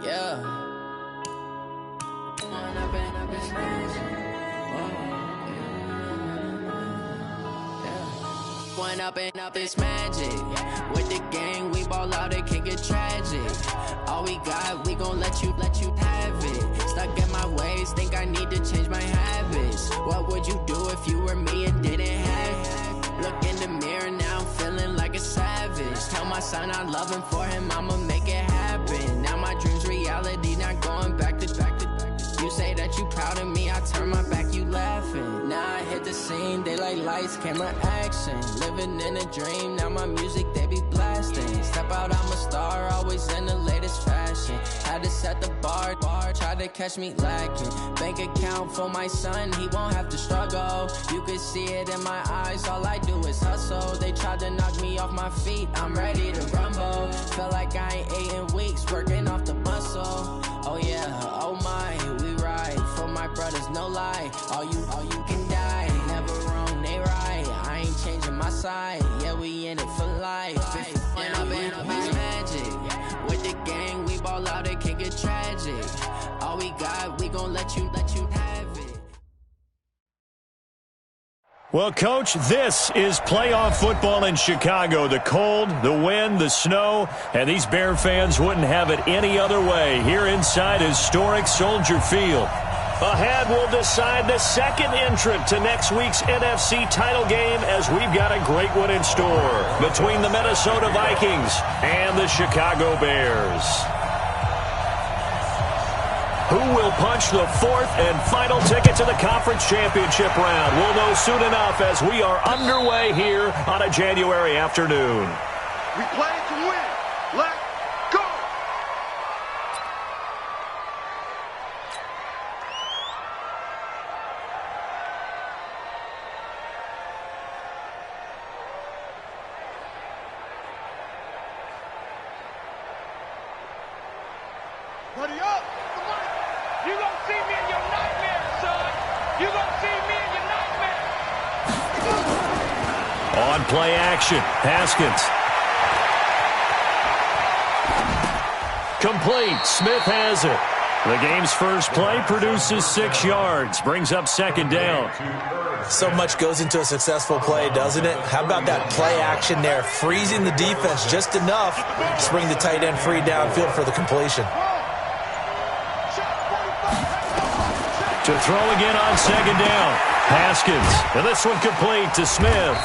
Yeah. One up and up, it's magic. With the gang, we ball out, it can get tragic. All we got, we gon' let you have it. Stuck in my ways, think I need to change my habits. What would you do if you were me and didn't have it? Look in the mirror now, I'm feeling like a savage. Tell my son I love him, for him I'ma make it happen. Now my dream's reality, not going back to. You say that you proud of me, I turn my back, you laughing. Now I hit the scene, they like lights, camera, action. Living in a dream, now my music, they be blasting. Step out, I'm a star, always in the latest fashion. Had to set the bar, try to catch me lacking. Bank account for my son, he won't have to struggle. You could see it in my eyes, all I do is hustle. They tried to knock me off my feet, I'm ready to rumble. Felt like I ain't ate in weeks, working off the muscle. Oh yeah, oh my, we ride for my brothers, no lie. All you can die, never wrong, they right. I ain't changing my side, yeah, we in it for life. When up and up, it's magic. With the gang, we ball out, it can get tragic. All we got, we gon' let you have it. Well, Coach, this is playoff football in Chicago. The cold, the wind, the snow, and these Bear fans wouldn't have it any other way here inside historic Soldier Field. Ahead, we'll decide the second entrant to next week's NFC title game, as we've got a great one in store between the Minnesota Vikings and the Chicago Bears. Who will punch the fourth and final ticket to the conference championship round? We'll know soon enough as we are underway here on a January afternoon. We play to win. Let's go! Buddy up! You gon' see me in your nightmares, son. You gon' see me in your nightmares. On play action, Haskins. Complete. Smith has it. The game's first play produces 6 yards, brings up second down. So much goes into a successful play, doesn't it? How about that play action there, freezing the defense just enough to bring the tight end free downfield for the completion. To throw again on second down. Haskins. And this one complete to Smith.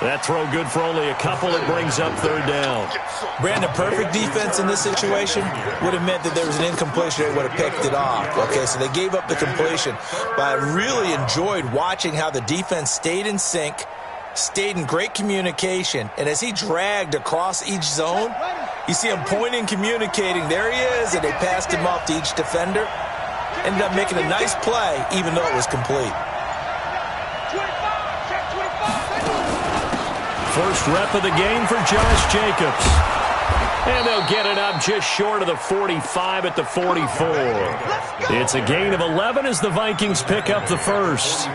That throw good for only a couple. It brings up third down. Brandon, perfect defense in this situation would have meant that there was an incompletion. They would have picked it off. Okay, so they gave up the completion. But I really enjoyed watching how the defense stayed in sync, stayed in great communication. And as he dragged across each zone, you see him pointing, communicating. There he is, and they passed him off to each defender. Ended up making a nice play, even though it was complete. First rep of the game for Josh Jacobs. And they'll get it up just short of the 45 at the 44. It's a gain of 11 as the Vikings pick up the first.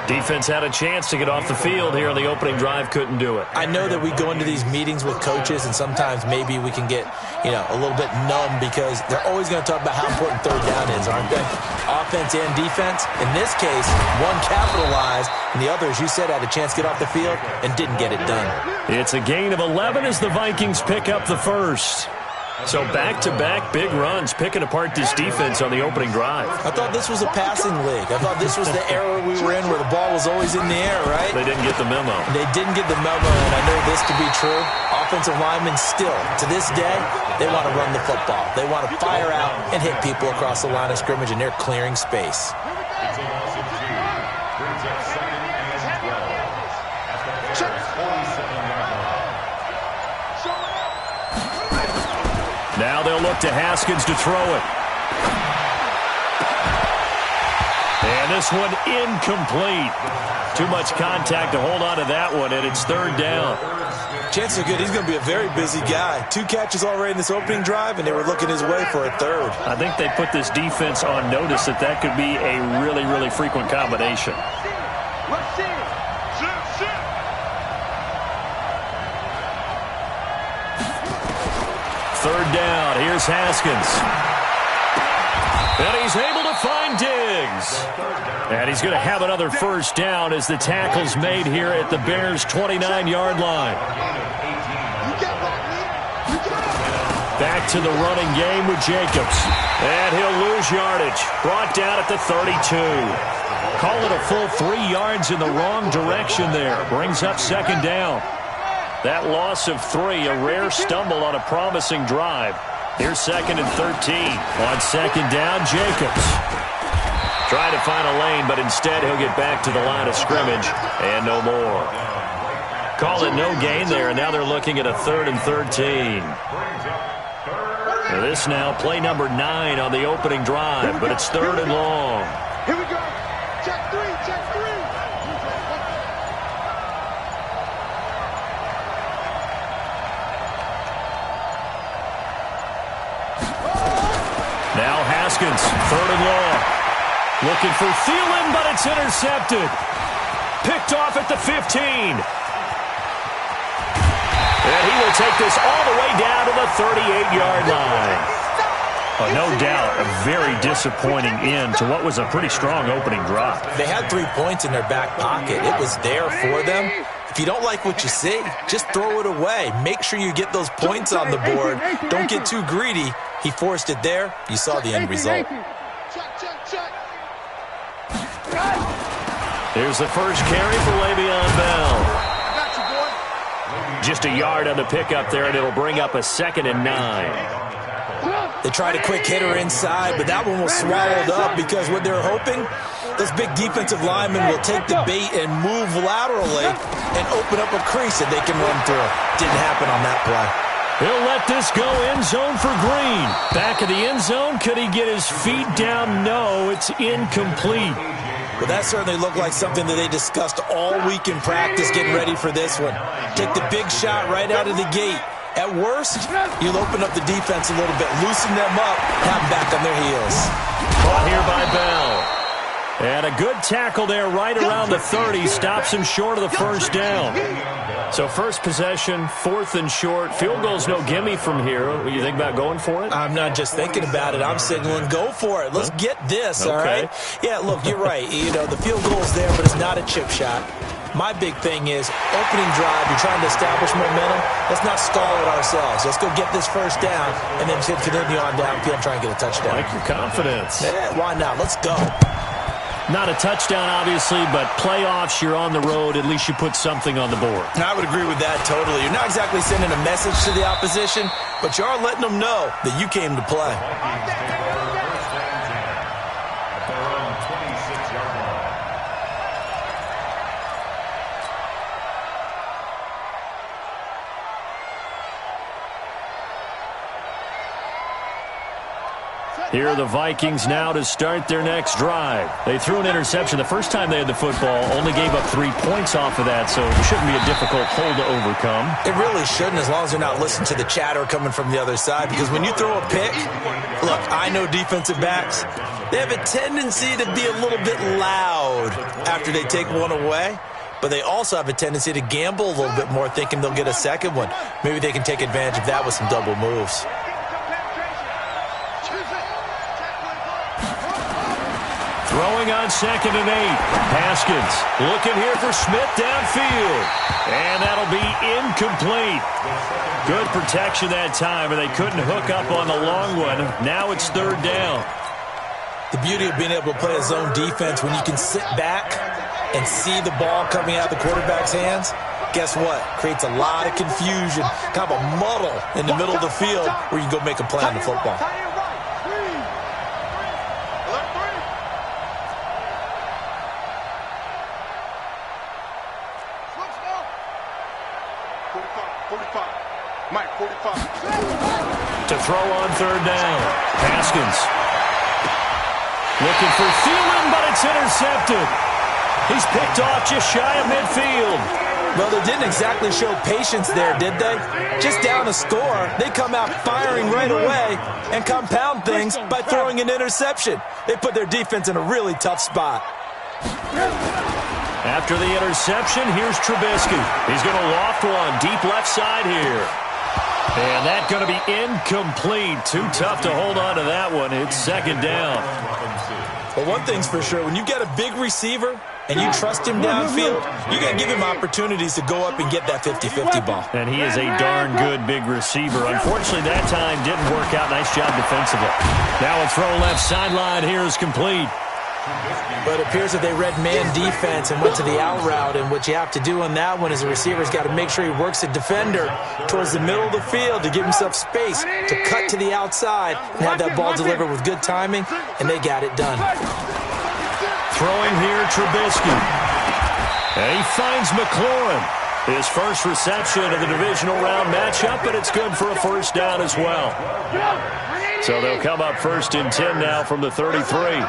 Defense had a chance to get off the field here on the opening drive, couldn't do it. I know that we go into these meetings with coaches, and sometimes maybe we can get, a little bit numb because they're always going to talk about how important third down is, aren't they? Offense and defense. In this case, one capitalized, and the other, as you said, had a chance to get off the field and didn't get it done. It's a gain of 11 as the Vikings pick up the first. So back-to-back big runs picking apart this defense on the opening drive. I thought this was a passing league. I thought this was the era we were in where the ball was always in the air, right? They didn't get the memo. They didn't get the memo, and I know this to be true. Offensive linemen still, to this day, they want to run the football. They want to fire out and hit people across the line of scrimmage, and they're clearing space. Now they'll look to Haskins to throw it. And this one incomplete. Too much contact to hold on to that one, and it's third down. Chances are good. He's going to be a very busy guy. 2 catches already in this opening drive, and they were looking his way for a third. I think they put this defense on notice that could be a really, really frequent combination. third down. Here's Haskins. And he's able to find Diggs. And he's going to have another first down as the tackle's made here at the Bears' 29-yard line. Back to the running game with Jacobs. And he'll lose yardage. Brought down at the 32. Call it a full 3 yards in the wrong direction there. Brings up second down. That loss of 3, a rare stumble on a promising drive. Here's second and 13. On second down, Jacobs. Trying to find a lane, but instead he'll get back to the line of scrimmage and no more. Call it no gain there, and now they're looking at a 3rd and 13. Now this now play number 9 on the opening drive, but it's 3rd and long. Here we go. Check 3, check 3. Now Haskins, 3rd and long. Looking for Thielen, but it's intercepted. Picked off at the 15. And he will take this all the way down to the 38-yard line. Oh, no doubt, a very disappointing end to what was a pretty strong opening drive. They had 3 points in their back pocket. It was there for them. If you don't like what you see, just throw it away. Make sure you get those points on the board. Don't get too greedy. He forced it there. You saw the end result. Here's the first carry for Le'Veon Bell. Just a yard on the pickup there, and it'll bring up a 2nd and 9. They tried a quick hitter inside, but that one was swallowed up because what they're hoping, those big defensive linemen will take the bait and move laterally and open up a crease that they can run through. Didn't happen on that play. He'll let this go end zone for Green. Back of the end zone, could he get his feet down? No, it's incomplete. Well, that certainly looked like something that they discussed all week in practice getting ready for this one. Take the big shot right out of the gate. At worst, you'll open up the defense a little bit, loosen them up, have them back on their heels. Caught here by Bell. And a good tackle there right around the 30. Stops him short of the first down. So first possession, 4th and short. Field goal's no gimme from here. What do you think about going for it? I'm not just thinking about it. I'm signaling go for it. Let's get this, all right? Yeah, look, you're right. You know, the field goal's there, but it's not a chip shot. My big thing is opening drive, you're trying to establish momentum. Let's not stall it ourselves. Let's go get this first down and then continue on downfield and try and get a touchdown. I like your confidence. Yeah, why not? Let's go. Not a touchdown, obviously, but playoffs, you're on the road. At least you put something on the board. I would agree with that totally. You're not exactly sending a message to the opposition, but you are letting them know that you came to play. Here are the Vikings now to start their next drive. They threw an interception the first time they had the football, only gave up 3 points off of that, so it shouldn't be a difficult hole to overcome. It really shouldn't, as long as they're not listening to the chatter coming from the other side, because when you throw a pick, look, I know defensive backs, they have a tendency to be a little bit loud after they take one away, but they also have a tendency to gamble a little bit more, thinking they'll get a second one. Maybe they can take advantage of that with some double moves. Throwing on 2nd and 8. Haskins looking here for Smith downfield. And that'll be incomplete. Good protection that time, and they couldn't hook up on the long one. Now it's 3rd down. The beauty of being able to play a zone defense when you can sit back and see the ball coming out of the quarterback's hands, guess what? Creates a lot of confusion, kind of a muddle in the middle of the field where you can go make a play on the football. To throw on 3rd down. Haskins looking for Thielen, but it's intercepted. He's picked off just shy of midfield. Well, they didn't exactly show patience there, did they? Just down a score, they come out firing right away and compound things by throwing an interception. They put their defense in a really tough spot. After the interception, here's Trubisky. He's going to loft one deep left side here. And that's going to be incomplete. Too tough to hold on to that one. It's second down. Well, one thing's for sure. When you've got a big receiver and you trust him downfield, you got to give him opportunities to go up and get that 50-50 ball. And he is a darn good big receiver. Unfortunately, that time didn't work out. Nice job defensively. Now a throw left sideline here is complete. But it appears that they read man defense and went to the out route, and what you have to do on that one is the receiver's got to make sure he works the defender towards the middle of the field to give himself space to cut to the outside and have that ball delivered with good timing, and they got it done. Throwing here, Trubisky. And he finds McLaurin. His first reception of the divisional round matchup, but it's good for a first down as well. So they'll come up 1st and 10 now from the 33.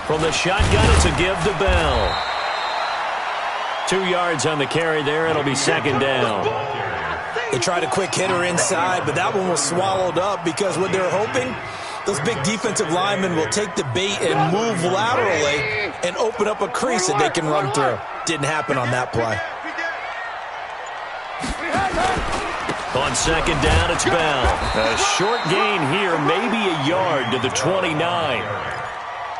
From the shotgun, it's a give to Bell. 2 yards on the carry there. It'll be second down. They tried a quick hitter inside, but that one was swallowed up because what they're hoping, those big defensive linemen will take the bait and move laterally and open up a crease that they can run through. Didn't happen on that play. On second down, it's Bell. A short gain here, maybe a yard to the 29.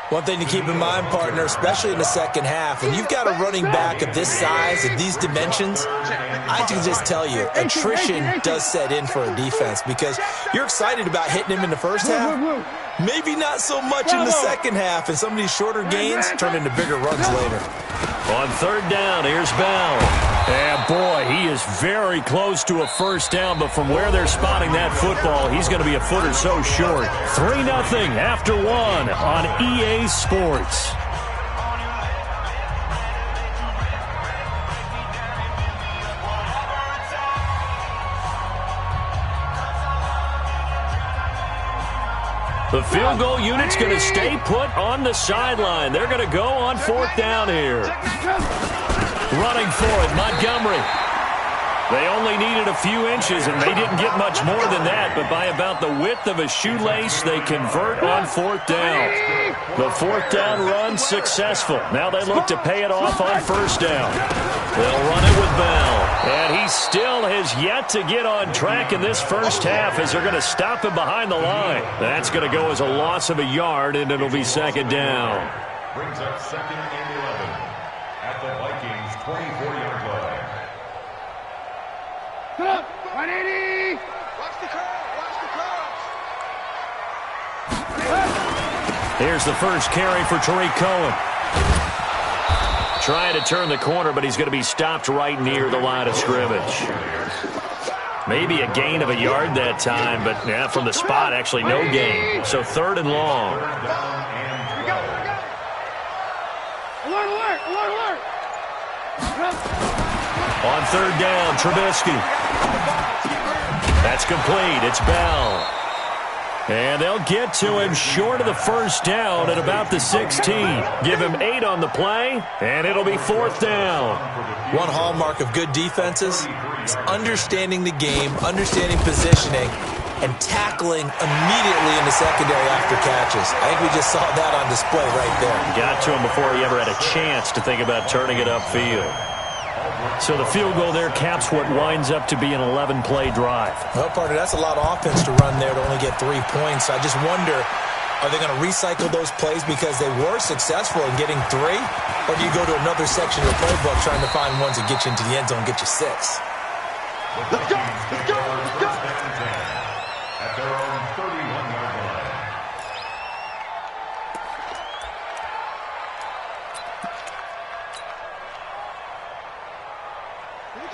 One thing to keep in mind, partner, especially in the second half, when you've got a running back of this size, of these dimensions, I can just tell you, attrition does set in for a defense because you're excited about hitting him in the first half. Maybe not so much in the second half, and some of these shorter gains turn into bigger runs later. On third down, here's Bell. And boy, he is very close to a first down, but from where they're spotting that football, he's going to be a foot or so short. 3-0 after 1 on EA Sports. The field goal unit's going to stay put on the sideline. They're going to go on 4th down here. Running for it, Montgomery. They only needed a few inches, and they didn't get much more than that, but by about the width of a shoelace, they convert on 4th down. The 4th down run successful. Now they look to pay it off on 1st down. They'll run it with Bell, and he still has yet to get on track in this first half as they're going to stop him behind the line. That's going to go as a loss of a yard, and it'll be second down. Brings up 2nd and 11 at the Vikings 24-yard line. 180! Watch the curve! Here's the first carry for Tariq Cohen. Trying to turn the corner, but he's going to be stopped right near the line of scrimmage. Maybe a gain of a yard that time, but yeah, from the spot, actually no gain. So 3rd and long. Alert, alert, alert, alert! On 3rd down, Trubisky. That's complete. It's Bell. And they'll get to him short of the first down at about the 16. Give him 8 on the play, and it'll be 4th down. One hallmark of good defenses is understanding the game, understanding positioning, and tackling immediately in the secondary after catches. I think we just saw that on display right there. Got to him before he ever had a chance to think about turning it upfield. So the field goal there caps what winds up to be an 11-play drive. Well, partner, that's a lot of offense to run there to only get 3 points. I just wonder, are they going to recycle those plays because they were successful in getting 3? Or do you go to another section of the playbook trying to find ones that get you into the end zone and get you 6? Let's go! Let's go! Let's go! At their own 31-yard line.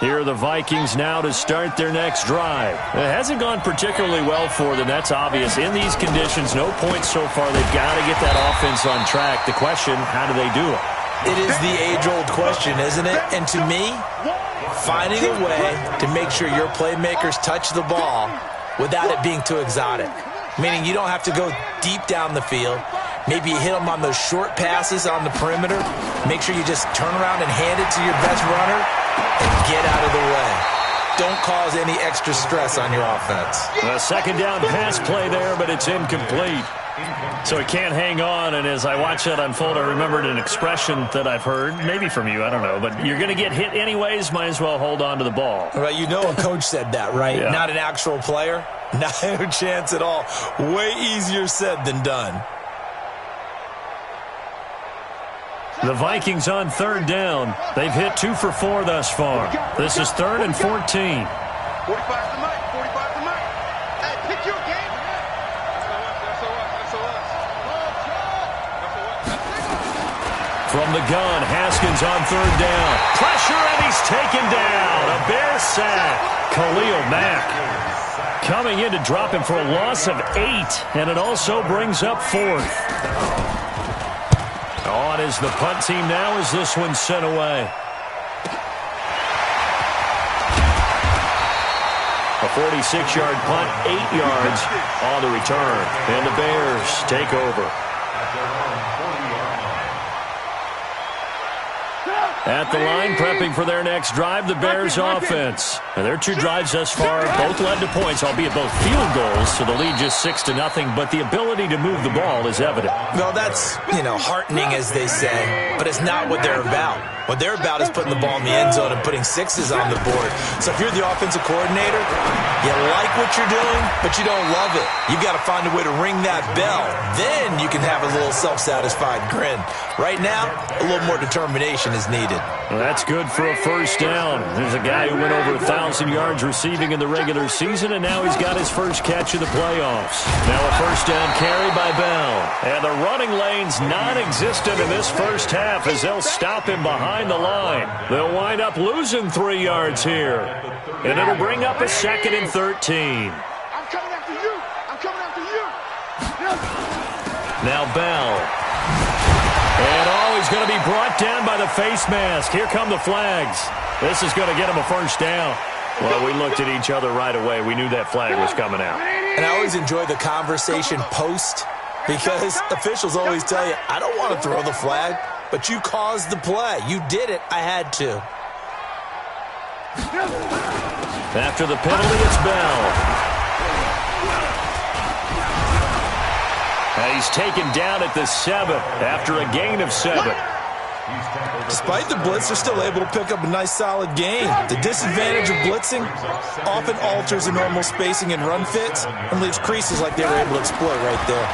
Here are the Vikings now to start their next drive. It hasn't gone particularly well for them. That's obvious. In these conditions, no points so far. They've got to get that offense on track. The question, how do they do it? It is the age-old question, isn't it? And to me, finding a way to make sure your playmakers touch the ball without it being too exotic. Meaning you don't have to go deep down the field. Maybe you hit them on those short passes on the perimeter. Make sure you just turn around and hand it to your best runner and get out of the way. Don't cause any extra stress on your offense. A second down pass play there, but it's incomplete. So he can't hang on, and as I watch that unfold, I remembered an expression that I've heard, maybe from you, I don't know, but you're going to get hit anyways, might as well hold on to the ball. Right, you know a coach said that, right? Yeah. Not an actual player. Not a chance at all. Way easier said than done. The Vikings on third down. They've hit 2 for 4 thus far. This is 3rd and 14. 45 to Mike. 45 to Mike. Hey, pick your game. That's us. From the gun, Haskins on third down. Pressure, and he's taken down. A Bear sack. Khalil Mack coming in to drop him for a loss of 8, and it also brings up 4th. On is the punt team now as this one's sent away. A 46-yard punt, 8 yards on the return. And the Bears take over. At the line, prepping for their next drive, the Bears offense. And their 2 drives thus far both led to points, albeit both field goals, so the lead just 6-0, but the ability to move the ball is evident. Well, that's, heartening, as they say, but it's not what they're about. What they're about is putting the ball in the end zone and putting 6s on the board. So if you're the offensive coordinator, you like what you're doing, but you don't love it. You've got to find a way to ring that bell. Then you can have a little self-satisfied grin. Right now, a little more determination is needed. Well, that's good for a first down. There's a guy who went over 1,000 yards receiving in the regular season, and now he's got his first catch of the playoffs. Now a first down carry by Bell. And the running lane's non-existent in this first half as they'll stop him behind the line. They'll wind up losing 3 yards here. And it'll bring up a 2nd and 13. I'm coming after you. I'm coming after you. Now Bell. And he's going to be brought down by the face mask. Here come the flags. This is going to get him a first down. Well, we looked at each other right away. We knew that flag was coming out. And I always enjoy the conversation post because officials always tell you, I don't want to throw the flag, but you caused the play. You did it. I had to. After the penalty, it's Bell. He's taken down at the 7 after a gain of 7. Despite the blitz, they're still able to pick up a nice solid gain. The disadvantage of blitzing often alters the normal spacing and run fits and leaves creases like they were able to exploit right there.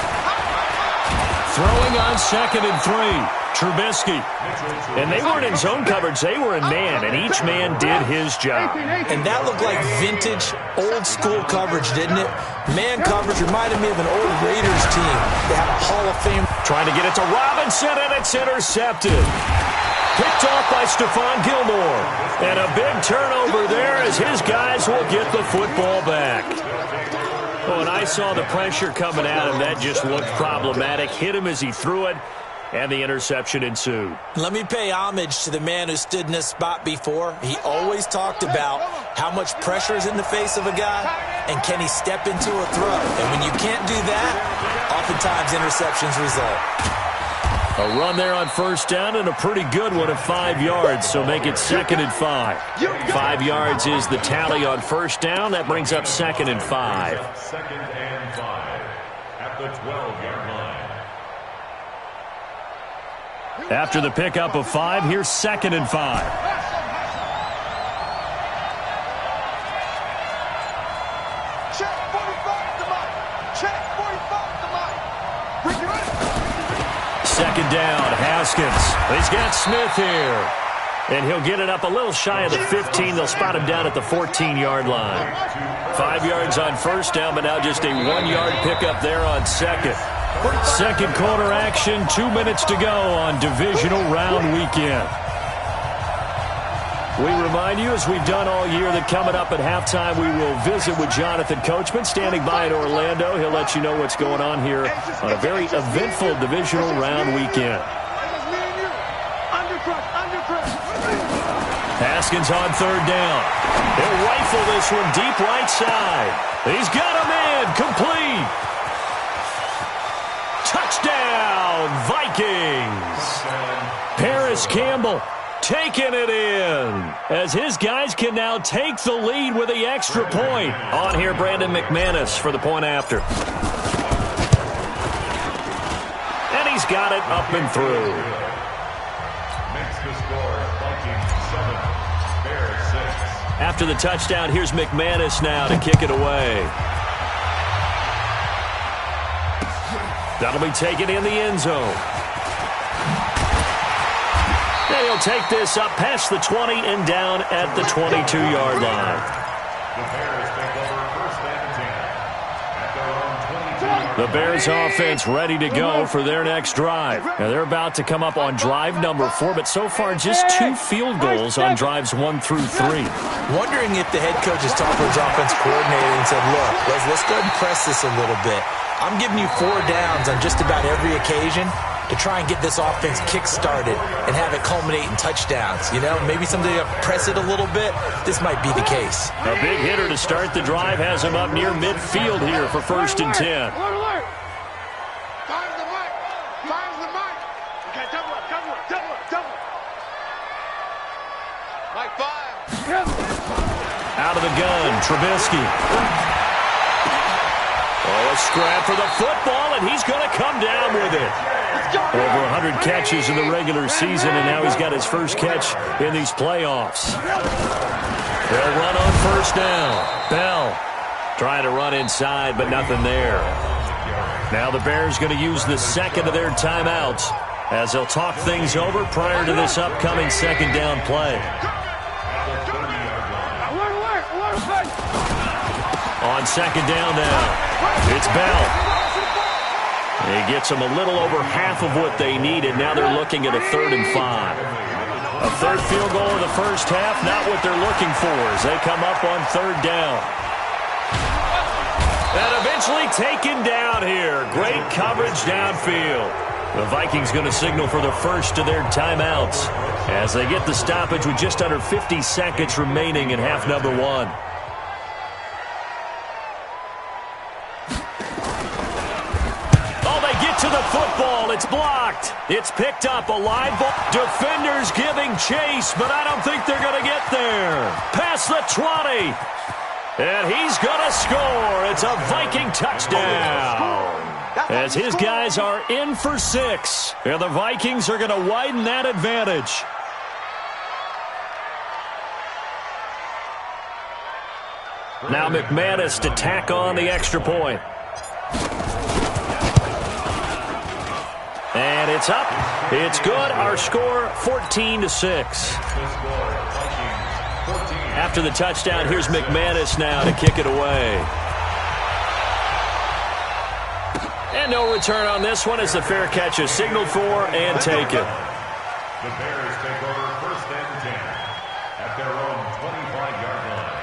Throwing on 2nd and 3. Trubisky. And they weren't in zone coverage. They were in man, and each man did his job. And that looked like vintage, old-school coverage, didn't it? Man coverage reminded me of an old Raiders team. They had a Hall of Fame. Trying to get it to Robinson, and it's intercepted. Picked off by Stephon Gilmore. And a big turnover there as his guys will get the football back. Oh, and I saw the pressure coming at him. That just looked problematic. Hit him as he threw it, and the interception ensued. Let me pay homage to the man who stood in this spot before. He always talked about how much pressure is in the face of a guy, and can he step into a throw. And when you can't do that, oftentimes interceptions result. A run there on first down and a pretty good one of 5 yards, so make it 2nd and 5. 5 yards is the tally on first down. That brings up 2nd and 5. 2nd and 5 at the 12-yard line. After the pickup of 5, here's 2nd and 5. Check 45 to Mike. Check 45 to Mike. Bring it up. 2nd down, Haskins. He's got Smith here. And he'll get it up a little shy of the 15. They'll spot him down at the 14-yard line. 5 yards on first down, but now just a 1-yard pickup there on 2nd. Second quarter action, 2 minutes to go on divisional round weekend. We remind you, as we've done all year, that coming up at halftime, we will visit with Jonathan Coachman, standing by in Orlando. He'll let you know what's going on here on a very eventful divisional round weekend. Haskins on third down. He'll rifle this one deep right side. He's got a man, complete. Touchdown, Vikings. Paris Campbell taking it in, as his guys can now take the lead with the extra point. On here, Brandon McManus for the point after. And he's got it up and through. Makes the score Vikings 7, Bears 6. After the touchdown, here's McManus now to kick it away. That'll be taken in the end zone. And he'll take this up past the 20 and down at the 22-yard line. The Bears take over first and 10 at their own 22-yard line. The Bears offense ready to go for their next drive. Now they're about to come up on drive number 4, but so far just 2 field goals on drives 1 through 3. Wondering if the head coach has talked to his offense coordinator and said, look, let's go ahead and press this a little bit. I'm giving you 4 downs on just about every occasion to try and get this offense kick-started and have it culminate in touchdowns. You know, maybe something to press it a little bit. This might be the case. A big hitter to start the drive has him up near midfield here for first and 10. Alert, alert. Finds the mic. Finds the mic. Okay, double up, double up, double up, double up. Mike 5. Out of the gun, Trubisky. Oh, a scrap for the football, and he's going to come down with it. Over 100 catches in the regular season, and now he's got his first catch in these playoffs. They'll run on first down. Bell trying to run inside, but nothing there. Now the Bears going to use the second of their timeouts as they'll talk things over prior to this upcoming second down play. On second down now, it's Bell. He gets them a little over half of what they needed. Now they're looking at a 3rd and 5. A third field goal in the first half, not what they're looking for as they come up on 3rd down. And eventually taken down here. Great coverage downfield. The Vikings going to signal for the first of their timeouts as they get the stoppage with just under 50 seconds remaining in half number 1. To the football, it's blocked. It's picked up, a live ball. Defenders giving chase, but I don't think they're going to get there. Past the 20. And he's going to score. It's a Viking touchdown. As his guys are in for 6. And the Vikings are going to widen that advantage. Now McManus to tack on the extra point. And it's up. It's good. Our score, 14-6. After the touchdown, here's McManus now to kick it away. And no return on this one as the fair catch is signaled for and taken. The Bears take over first and 10 at their own 25-yard line.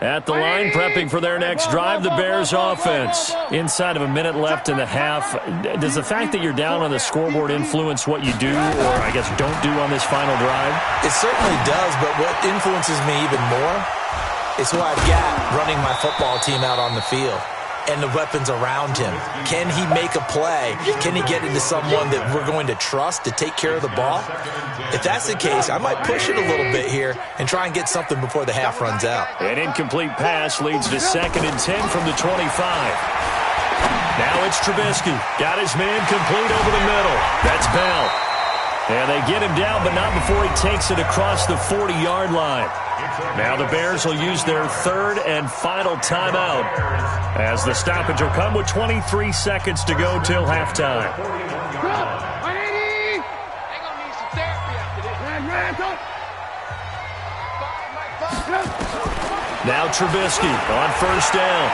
At the line, prepping for their next drive, the Bears offense. Inside of a minute left in the half. Does the fact that you're down on the scoreboard influence what you do, or I guess don't do on this final drive? It certainly does, but what influences me even more is who I've got running my football team out on the field and the weapons around him. Can he make a play? Can he get into someone that we're going to trust to take care of the ball? If that's the case, I might push it a little bit here and try and get something before the half runs out. An incomplete pass leads to 2nd and 10 from the 25. Now it's Trubisky. Got his man complete over the middle. That's Bell. And they get him down, but not before he takes it across the 40-yard line. Now the Bears will use their 3rd and final timeout as the stoppage will come with 23 seconds to go till halftime. Now Trubisky on first down.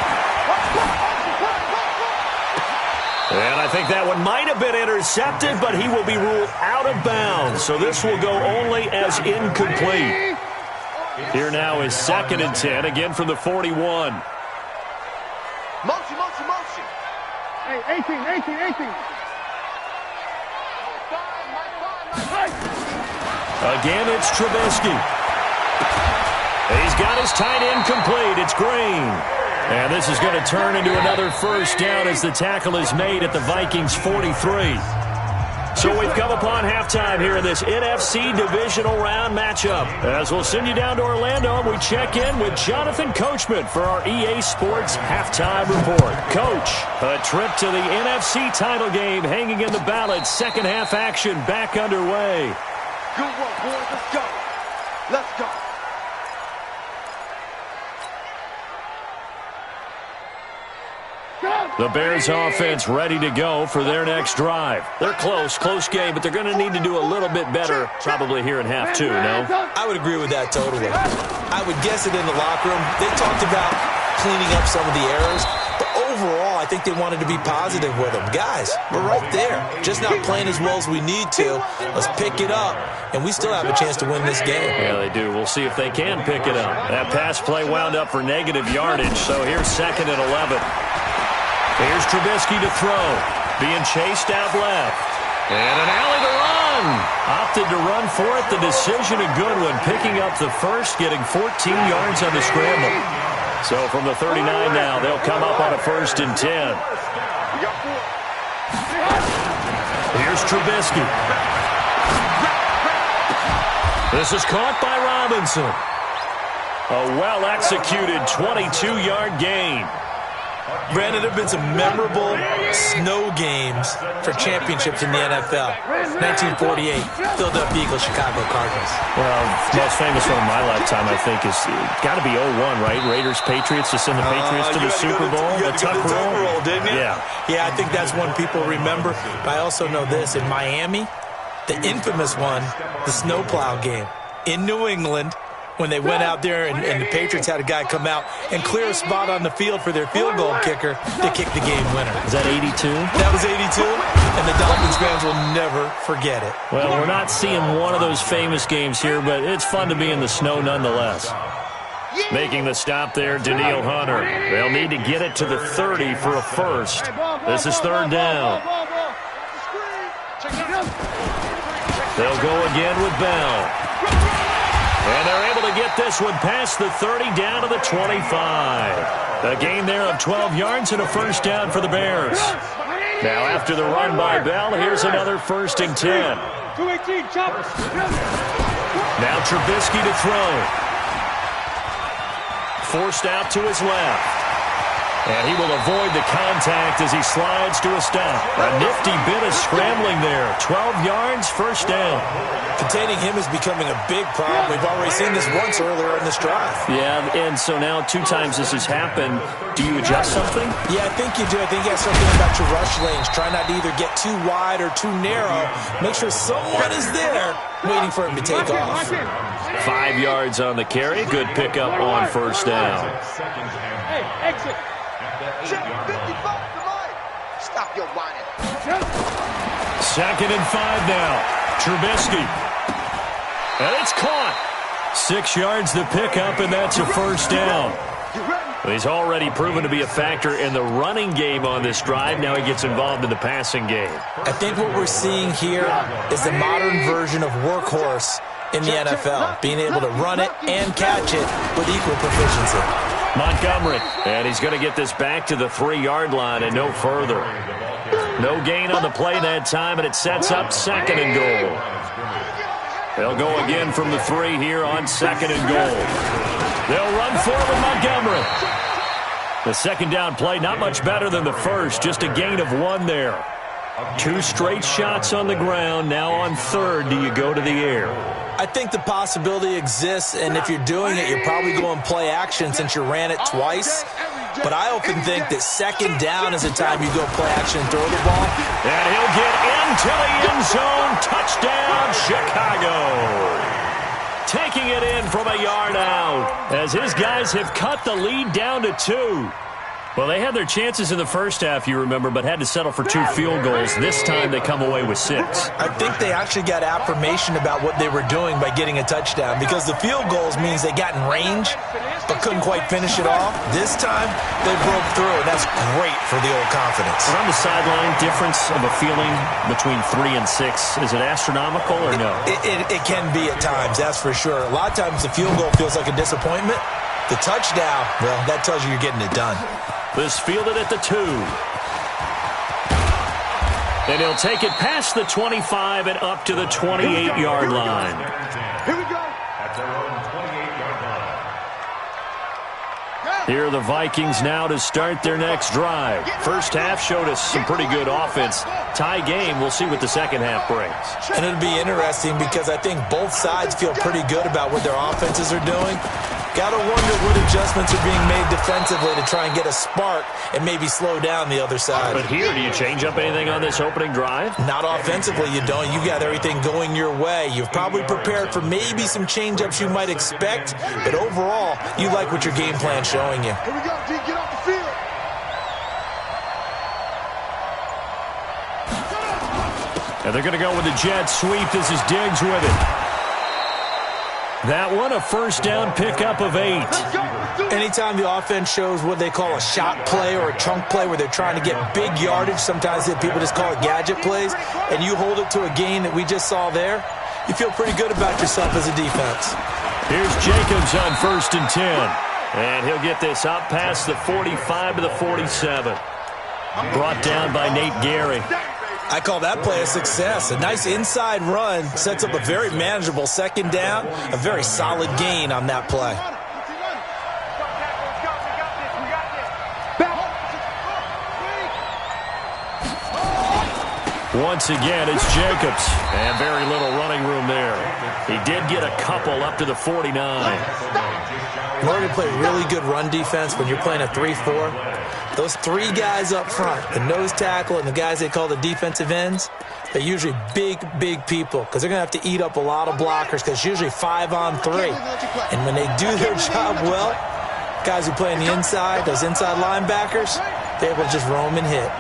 And I think that one might have been intercepted, but he will be ruled out of bounds. So this will go only as incomplete. Here now is 2nd and 10, again from the 41. Motion, motion, motion. Hey, 18. Again, it's Trubisky. He's got his tight end complete. It's Green. And this is going to turn into another first down as the tackle is made at the Vikings 43. So we've come upon halftime here in this NFC Divisional Round matchup. As we'll send you down to Orlando, and we check in with Jonathan Coachman for our EA Sports Halftime Report. Coach, a trip to the NFC title game hanging in the balance. Second half action back underway. Good work, boys. Let's go. Let's go. The Bears offense ready to go for their next drive. They're close game, but they're going to need to do a little bit better probably here in half two, no? I would agree with that totally. I would guess it in the locker room. They talked about cleaning up some of the errors, but overall I think they wanted to be positive with them. Guys, we're right there. Just not playing as well as we need to. Let's pick it up, and we still have a chance to win this game. Yeah, they do. We'll see if they can pick it up. That pass play wound up for negative yardage, so here's 2nd and 11. Here's Trubisky to throw. Being chased out left. And an alley to run. Opted to run for it. The decision a good one. Picking up the first, getting 14 yards on the scramble. So from the 39 now, they'll come up on a 1st and 10. Here's Trubisky. This is caught by Robinson. A well-executed 22-yard gain. Brandon, there have been some memorable snow games for championships in the NFL. 1948, Philadelphia Eagles, Chicago Cardinals. Well, the most famous one in my lifetime, I think, is got to be 01, right? Raiders, Patriots, to send the Patriots to the Super Bowl. You had to go to the Tuck roll, didn't you? Yeah. Yeah, I think that's one people remember. But I also know this. In Miami, the infamous one, the snowplow game. In New England, when they went out there and the Patriots had a guy come out and clear a spot on the field for their field goal kicker to kick the game winner. Is that 82? That was 82, and the Dolphins fans will never forget it. Well, we're not seeing one of those famous games here, but it's fun to be in the snow nonetheless. Making the stop there, Danielle Hunter. They'll need to get it to the 30 for a first. This is 3rd down. They'll go again with Bell. And they're able to get this one past the 30 down to the 25. A gain there of 12 yards and a first down for the Bears. Now after the run by Bell, here's another 1st and 10. 218, choppers. Now Trubisky to throw. Forced out to his left. And he will avoid the contact as he slides to a stop. A nifty bit of scrambling there. 12 yards, first down. Containing him is becoming a big problem. We've already seen this once earlier in this drive. Yeah, and so now 2 times this has happened. Do you adjust something? Yeah, I think you do. I think you have something about your rush lanes. Try not to either get too wide or too narrow. Make sure someone is there waiting for him to take off. 5 yards on the carry. Good pickup on first down. Hey, exit. Check 55 tonight. Stop your whining. 2nd and 5 now. Trubisky. And it's caught. 6 yards the pickup, and that's a first down. He's already proven to be a factor in the running game on this drive. Now he gets involved in the passing game. I think what we're seeing here is the modern version of workhorse in the NFL, being able to run it and catch it with equal proficiency. Montgomery, and he's going to get this back to the 3-yard line and no further. No gain on the play that time, and it sets up 2nd and goal. They'll go again from the 3 here on 2nd and goal. They'll run for it with Montgomery. The 2nd down play, not much better than the first, just a gain of 1 there. 2 straight shots on the ground. Now on 3rd, do you go to the air? I think the possibility exists, and if you're doing it, you're probably going play action since you ran it twice. But I often think that 2nd down is the time you go play action and throw the ball. And he'll get into the end zone. Touchdown, Chicago. Taking it in from a yard out as his guys have cut the lead down to 2. Well, they had their chances in the first half, you remember, but had to settle for 2 field goals. This time they come away with 6. I think they actually got affirmation about what they were doing by getting a touchdown, because the field goals means they got in range but couldn't quite finish it off. This time they broke through, and that's great for the old confidence. On the sideline, difference of a feeling between 3 and 6, is it astronomical or no? It can be at times, that's for sure. A lot of times the field goal feels like a disappointment. The touchdown, well, that tells you you're getting it done. This fielded at the 2. And he'll take it past the 25 and up to the 28-yard line. Here we go. At their own 28-yard line. Here are the Vikings now to start their next drive. First half showed us some pretty good offense. Tie game, we'll see what the second half brings. And it'll be interesting because I think both sides feel pretty good about what their offenses are doing. Got to wonder what adjustments are being made defensively to try and get a spark and maybe slow down the other side. But here, do you change up anything on this opening drive? Not offensively, you don't. You got everything going your way. You've probably prepared for maybe some change-ups you might expect, but overall, you like what your game plan's showing you. Here we go, D. Get off the field. And they're going to go with the jet sweep. This is Diggs with it. That one, a first down pickup of 8. Anytime the offense shows what they call a shot play or a chunk play where they're trying to get big yardage, sometimes people just call it gadget plays, and you hold it to a gain that we just saw there, you feel pretty good about yourself as a defense. Here's Jacobs on 1st and 10. And he'll get this up past the 45 to the 47. Brought down by Nate Gary. I call that play a success. A nice inside run sets up a very manageable second down, a very solid gain on that play. Once again, it's Jacobs. And very little running room there. He did get a couple up to the 49. In order to play really good run defense when you're playing a 3-4, those 3 guys up front, the nose tackle and the guys they call the defensive ends, they're usually big, big people because they're going to have to eat up a lot of blockers because it's usually 5 on 3. And when they do their job well, guys who play on the inside, those inside linebackers, they're able to just roam and hit.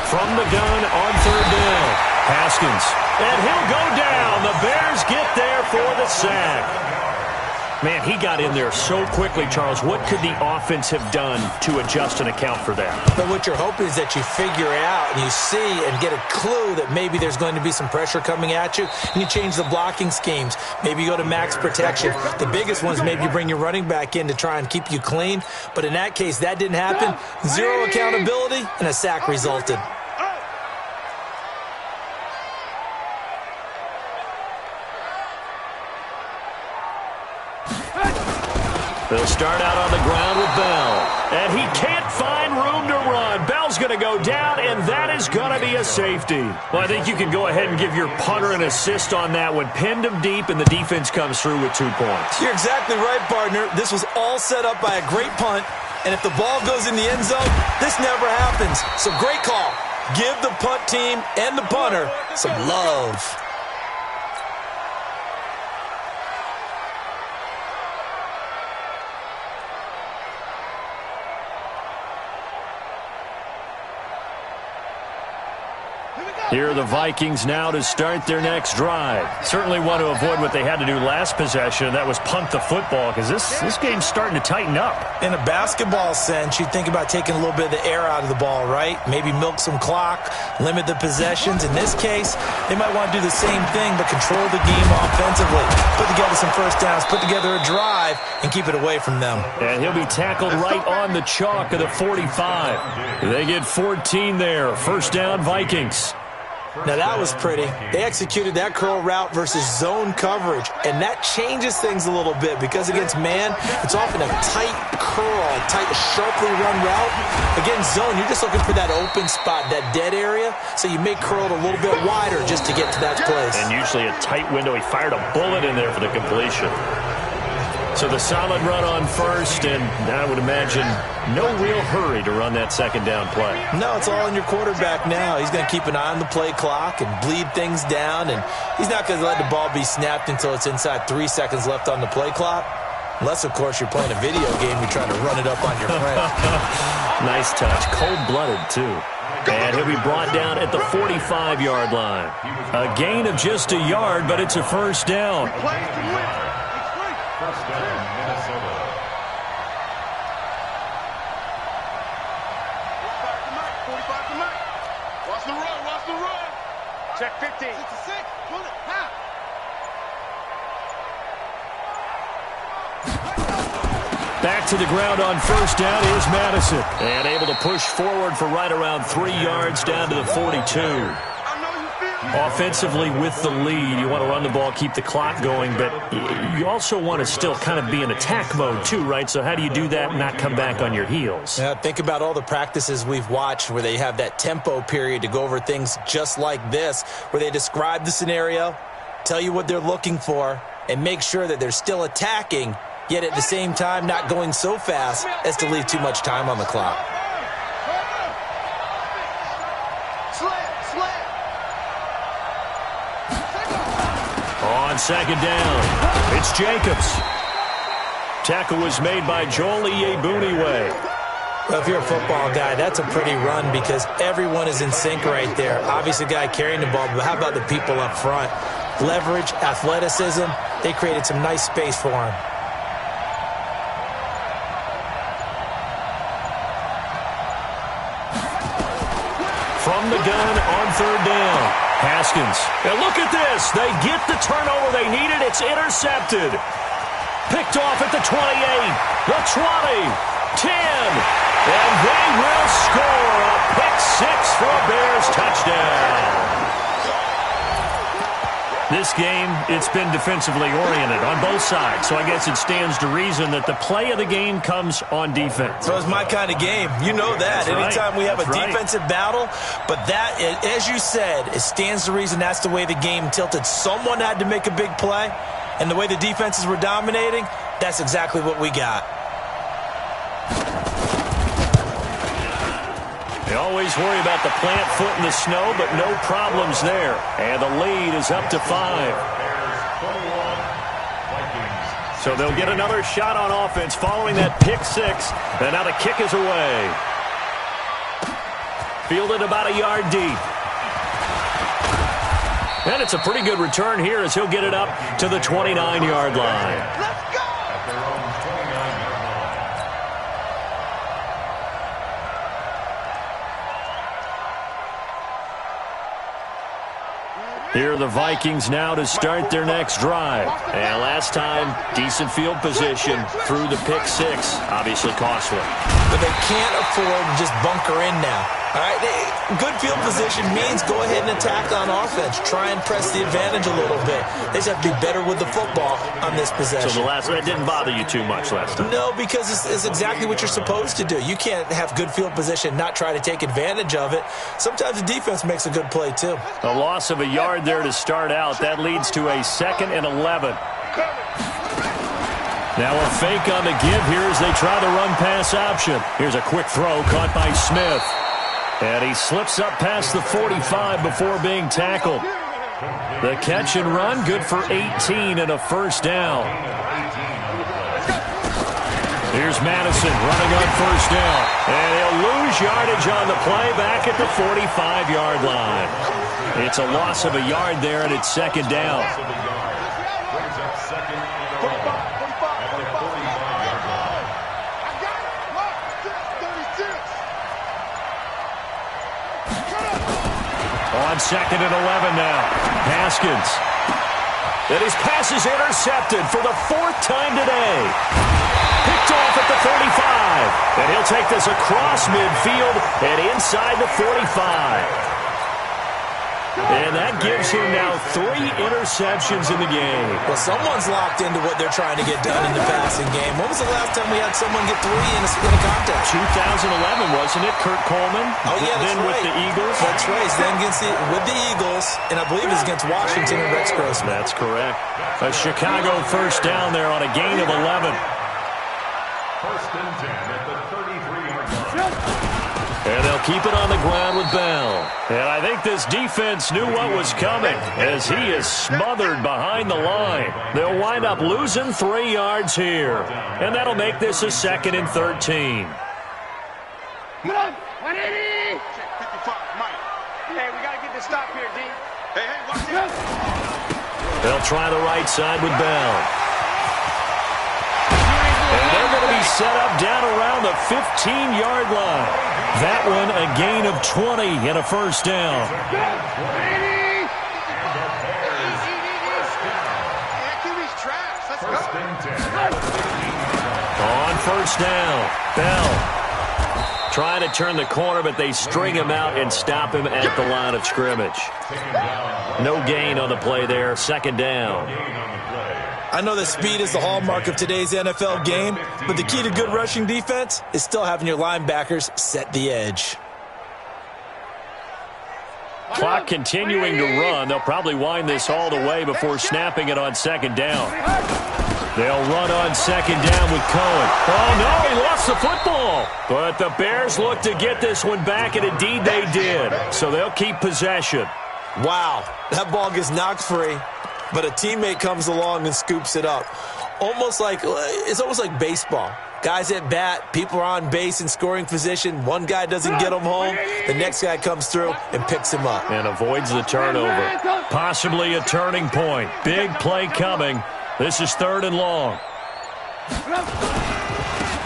From the gun on 3rd down, Haskins. And he'll go down. The Bears get there for the sack. Man, he got in there so quickly, Charles. What could the offense have done to adjust and account for that? But what you're hoping is that you figure out and you see and get a clue that maybe there's going to be some pressure coming at you, and you change the blocking schemes. Maybe you go to max protection. The biggest ones, maybe you bring your running back in to try and keep you clean. But in that case, that didn't happen. 0 accountability, and a sack resulted. They'll start out on the ground with Bell. And he can't find room to run. Bell's going to go down, and that is going to be a safety. Well, I think you can go ahead and give your punter an assist on that one. Pinned him deep, and the defense comes through with 2 points. You're exactly right, partner. This was all set up by a great punt, and if the ball goes in the end zone, this never happens. So great call. Give the punt team and the punter some love. Here are the Vikings now to start their next drive. Certainly want to avoid what they had to do last possession, and that was punt the football, because this game's starting to tighten up. In a basketball sense, you think about taking a little bit of the air out of the ball, right? Maybe milk some clock, limit the possessions. In this case, they might want to do the same thing, but control the game offensively. Put together some first downs, put together a drive, and keep it away from them. And he'll be tackled right on the chalk of the 45. They get 14 there. First down, Vikings. Now, that was pretty. They executed that curl route versus zone coverage, and that changes things a little bit because against man, it's often a tight curl, tight, sharply run route. Against zone, you're just looking for that open spot, that dead area, so you may curl it a little bit wider just to get to that place. And usually a tight window. He fired a bullet in there for the completion. So the solid run on first, and I would imagine no real hurry to run that second down play. No, it's all on your quarterback now. He's going to keep an eye on the play clock and bleed things down, and he's not going to let the ball be snapped until it's inside 3 seconds left on the play clock. Unless, of course, you're playing a video game, you're trying to run it up on your friend. Nice touch. Cold-blooded, too. And he'll be brought down at the 45-yard line. A gain of just a yard, but it's a first down. First down, Minnesota. Watch the run. Check 15. 66. Pull it. Half. Back to the ground on first down is Madison. And able to push forward for right around 3 yards down to the 42. Offensively with the lead, you want to run the ball, keep the clock going, but you also want to still kind of be in attack mode too, right? So how do you do that and not come back on your heels? Yeah, think about all the practices we've watched where they have that tempo period to go over things just like this, where they describe the scenario, tell you what they're looking for, and make sure that they're still attacking, yet at the same time not going so fast as to leave too much time on the clock. On second down, it's Jacobs. Tackle was made by Joel XxLooNeYtoOn25xX's. Well, if you're a football guy, that's a pretty run because everyone is in sync right there. Obviously, the guy carrying the ball, but how about the people up front? Leverage, athleticism, they created some nice space for him. From the gun on third down. Haskins. And look at this. They get the turnover they needed. It's intercepted. Picked off at the 28, the 20, 10. And they will score a pick six for a Bears touchdown. This game, it's been defensively oriented on both sides, so I guess it stands to reason that the play of the game comes on defense. So it's my kind of game. You know that. That's Anytime right. we have That's a defensive battle, but that, as you said, it stands to reason that's the way the game tilted. Someone had to make a big play, and the way the defenses were dominating, that's exactly what we got. They always worry about the plant foot in the snow, but no problems there. And the lead is up to 5. So they'll get another shot on offense following that pick six. And now the kick is away. Fielded about a yard deep. And it's a pretty good return here as he'll get it up to the 29-yard line. Let's go! Here are the Vikings now to start their next drive. And last time, decent field position through the pick six. Obviously costly. But they can't afford to just bunker in now. All right, good field position means go ahead and attack on offense. Try and press the advantage a little bit. They just have to be better with the football on this possession. So that didn't bother you too much last time? No, because it's exactly what you're supposed to do. You can't have good field position, not try to take advantage of it. Sometimes the defense makes a good play, too. A loss of a yard there to start out. That leads to a 2nd and 11. Now a fake on the give here as they try the run-pass option. Here's a quick throw caught by Smith. And he slips up past the 45 before being tackled. The catch and run, good for 18 and a first down. Here's Madison running on first down. And he'll lose yardage on the play back at the 45-yard line. It's a loss of a yard there, and it's 2nd down. On 2nd and 11 now. Haskins. And his pass is intercepted for the 4th time today. Picked off at the 35. And he'll take this across midfield and inside the 45. And that gives him now 3 interceptions in the game. Well, someone's locked into what they're trying to get done in the passing game. When was the last time we had someone get 3 in a contest? 2011, wasn't it? Kurt Coleman. Oh, yeah, that's then right. with the Eagles. That's right. He's then with the Eagles, and I believe it's against Washington and Rex Grossman. That's correct. A Chicago first down there on a gain of 11. 1st and 10 at the 33-yard line. And they'll keep it on the ground with Bell. And I think this defense knew what was coming as he is smothered behind the line. They'll wind up losing 3 yards here. And that'll make this a 2nd and 13. Come on, 180! Check 55, Mike. Hey, we got to get this stop here, D. Hey, watch this. They'll try the right side with Bell. And they're going to be set up down around the 15-yard line. That one a gain of 20 and a first down. On first down. Bell trying to turn the corner, but they string him out and stop him at the line of scrimmage. No gain on the play there. Second down. I know that speed is the hallmark of today's NFL game, but the key to good rushing defense is still having your linebackers set the edge. Clock continuing to run. They'll probably wind this all the way before snapping it on second down. They'll run on second down with Cohen. Oh, no, he lost the football. But the Bears look to get this one back, and indeed they did. So they'll keep possession. Wow, that ball gets knocked free, but a teammate comes along and scoops it up. It's almost like baseball. Guys at bat, people are on base in scoring position. One guy doesn't get him home. The next guy comes through and picks him up. And avoids the turnover. Possibly a turning point. Big play coming. This is third and long.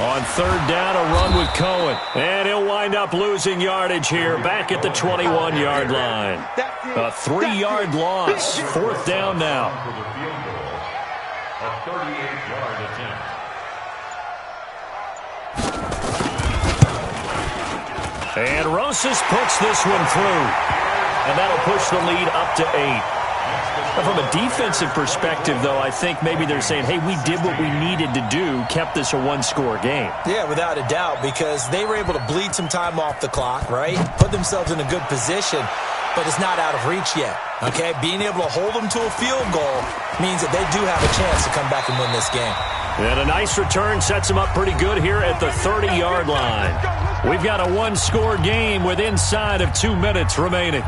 On third down, a run with Cohen. And he'll wind up losing yardage here, back at the 21-yard line. A 3-yard loss. Fourth down now. A 38-yard attempt. And Rosas puts this one through. And that'll push the lead up to 8. From a defensive perspective, though, I think maybe they're saying, hey, we did what we needed to do, kept this a one-score game. Yeah, without a doubt, because they were able to bleed some time off the clock, right? Put themselves in a good position, but it's not out of reach yet, okay? Being able to hold them to a field goal means that they do have a chance to come back and win this game. And a nice return sets them up pretty good here at the 30-yard line. We've got a one-score game with inside of 2 minutes remaining.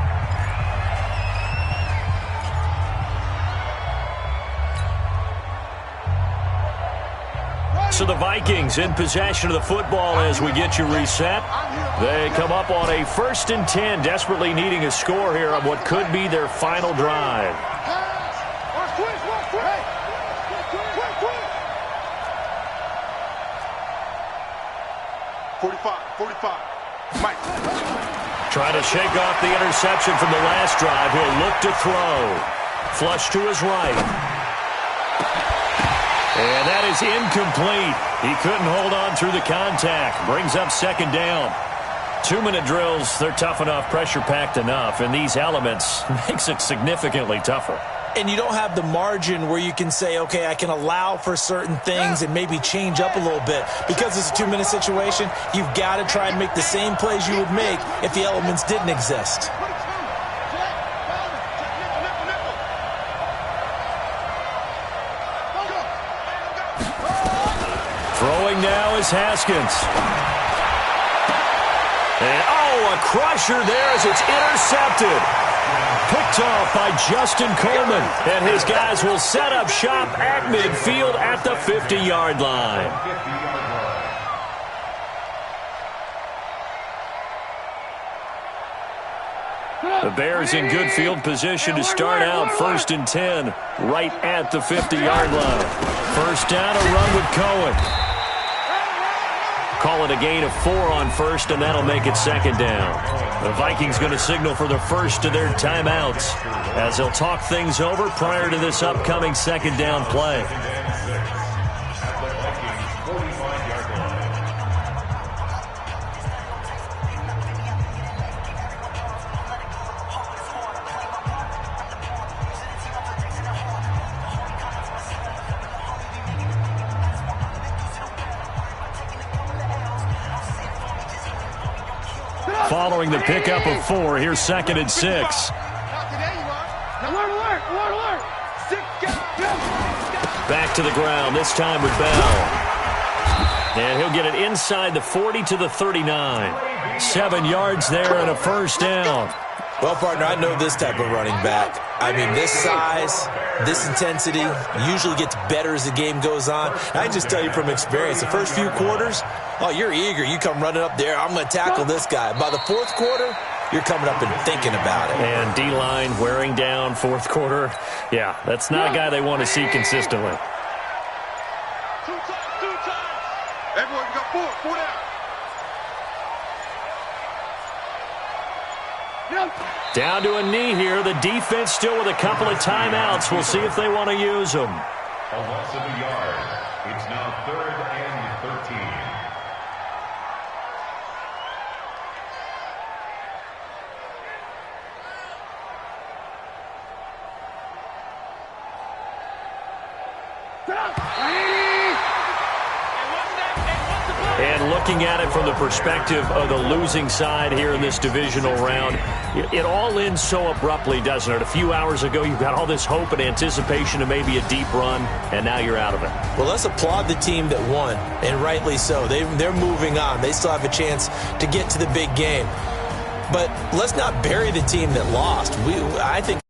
So the Vikings in possession of the football as we get you reset. They come up on a 1st and 10, desperately needing a score here on what could be their final drive. Mike. Trying to shake off the interception from the last drive. He'll look to throw. Flush to his right. And that is incomplete. He couldn't hold on through the contact. Brings up second down. 2-minute drills, they're tough enough, pressure-packed enough, and these elements makes it significantly tougher. And you don't have the margin where you can say, okay, I can allow for certain things and maybe change up a little bit. Because it's a 2-minute situation, you've got to try and make the same plays you would make if the elements didn't exist. Throwing now is Haskins. And, a crusher there as it's intercepted. Picked off by Justin Coleman. And his guys will set up shop at midfield at the 50-yard line. The Bears in good field position to start out 1st and 10 right at the 50-yard line. First down, a run with Cohen. Call it a gain of 4 on first, and that'll make it second down. The Vikings going to signal for the first of their timeouts as they'll talk things over prior to this upcoming second down play. Following the pickup of 4, here's 2nd and 6. Back to the ground, this time with Bell. And he'll get it inside the 40 to the 39. 7 yards there and a first down. Well, partner, I know this type of running back. I mean, this size, this intensity usually gets better as the game goes on. I just tell you from experience, the first few quarters, you're eager. You come running up there, I'm going to tackle this guy. By the 4th quarter, you're coming up and thinking about it. And D-line wearing down 4th quarter. Yeah, that's not a guy they want to see consistently. Everyone, you got 4 down. Down to a knee here. The defense still with a couple of timeouts. We'll see if they want to use them. A loss of a yard. It's now 3rd and 13. And looking at it from the perspective of the losing side here in this divisional round, it all ends so abruptly, doesn't it? A few hours ago, you've got all this hope and anticipation of maybe a deep run, and now you're out of it. Well, let's applaud the team that won, and rightly so. They're moving on. They still have a chance to get to the big game. But let's not bury the team that lost. I think